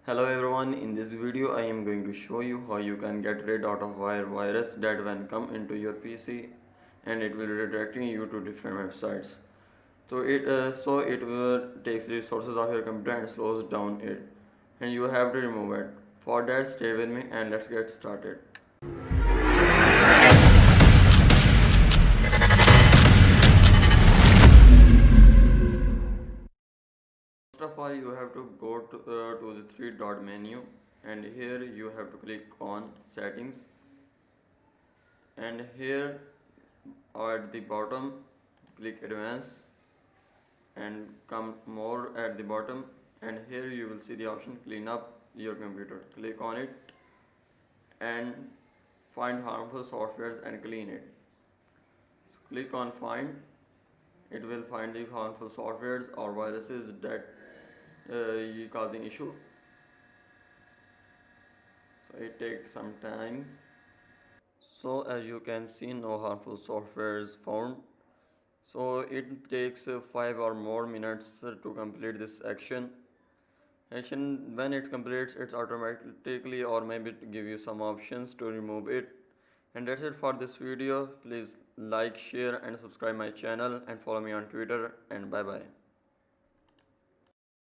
Hello everyone, in this video I am going to show you how you can get rid of virus that when come into your PC and it will redirecting you to different websites. So it will takes the resources of your computer and slows down it, and you have to remove it. For that, stay with me and let's get started. First of all, you have to go to the three dot menu, and here you have to click on settings, and here at the bottom click advanced and come more at the bottom, and here you will see the option clean up your computer. Click on it and find harmful softwares and clean it. Click on find. It will find the harmful softwares or viruses that causing issue. So it takes some time. So as you can see, no harmful software is found. So it takes 5 or more minutes to complete this action. When it completes, it's automatically or maybe to give you some options to remove it. And that's it for this video. Please like, share and subscribe my channel and follow me on Twitter, and bye bye.